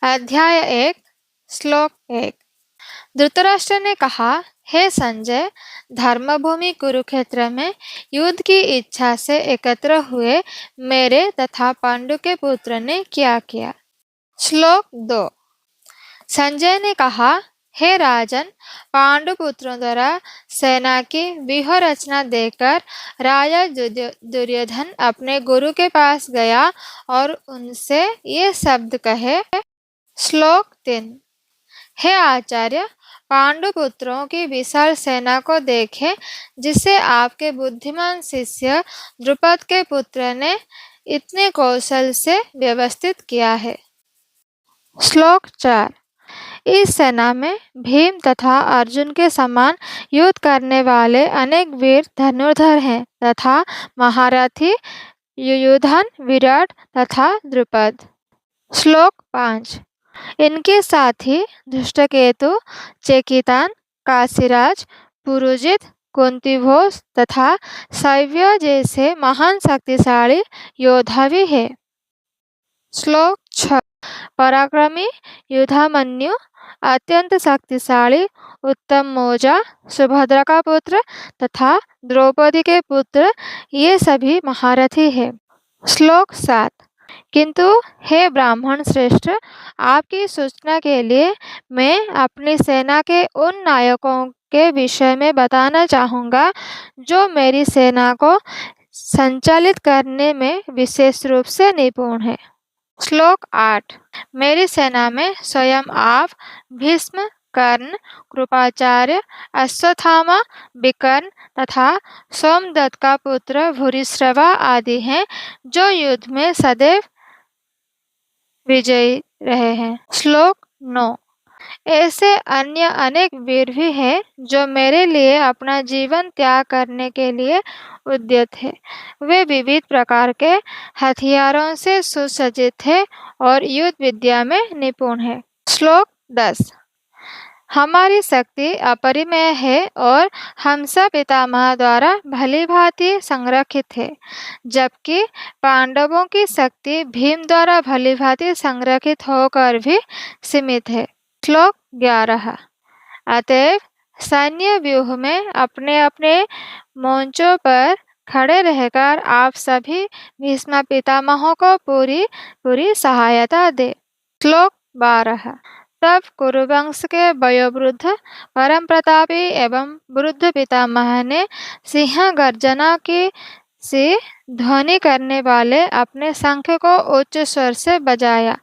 अध्याय 1 श्लोक 1। धृतराष्ट्र ने कहा, हे संजय, धर्मभूमि कुरुक्षेत्र में युद्ध की इच्छा से एकत्र हुए मेरे तथा पांडु के पुत्र ने क्या किया। श्लोक 2। संजय ने कहा, हे राजन, पांडु पुत्रों द्वारा सेना की व्यूह रचना देखकर राजा दुर्योधन अपने गुरु के पास गया और उनसे ये शब्द कहे। श्लोक 3। हे आचार्य, पांडु पुत्रों की विशाल सेना को देखें जिसे आपके बुद्धिमान शिष्य द्रुपद के पुत्र ने इतने कौशल से व्यवस्थित किया है। श्लोक 4। इस सेना में भीम तथा अर्जुन के समान युद्ध करने वाले अनेक वीर धनुर्धर हैं तथा महारथी युयुधन, विराट तथा द्रुपद। श्लोक 5। इनके साथ ही धृष्टकेतु, चेकितान, काशीराज, पुरुजित, कुंतीभोज तथा शैव्य जैसे महान शक्तिशाली योद्धा भी है। श्लोक 6। पराक्रमी युधामन्यु, अत्यंत शक्तिशाली उत्तम मौजा, सुभद्रा का पुत्र तथा द्रौपदी के पुत्र, ये सभी महारथी हैं। श्लोक 7। किंतु हे ब्राह्मण श्रेष्ठ, आपकी सूचना के लिए मैं अपनी सेना के उन नायकों के विषय में बताना चाहूँगा जो मेरी सेना को संचालित करने में विशेष रूप से निपुण है। श्लोक 8। मेरी सेना में स्वयं आप, भीष्म, कर्ण, कृपाचार्य, अश्वत्थामा, विकर्ण तथा सोमदत्त का पुत्र भूरिश्रवा आदि हैं जो युद्ध में सदैव विजयी रहे हैं। श्लोक 9। ऐसे अन्य अनेक वीर भी हैं जो मेरे लिए अपना जीवन त्याग करने के लिए उद्यत है। वे विविध प्रकार के हथियारों से सुसज्जित हैं और युद्ध विद्या में निपुण है। श्लोक 10। हमारी शक्ति अपरिमेय है और हंसा पितामह द्वारा भली भांति संरक्षित है, जबकि पांडवों की शक्ति भीम द्वारा भली भांति संरक्षित होकर भी सीमित है। श्लोक 11। अतएव सैन्य व्यूह में अपने अपने मोर्चों पर खड़े रहकर आप सभी भीष्म पितामहों को पूरी सहायता दे। श्लोक 12। तब कुरुवंश के वयोवृद्ध परम प्रतापी एवं वृद्ध पितामह ने सिंह गर्जना की सी ध्वनि करने वाले अपने शंख को उच्च स्वर से बजाया,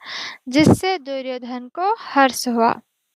जिससे दुर्योधन को हर्ष हुआ।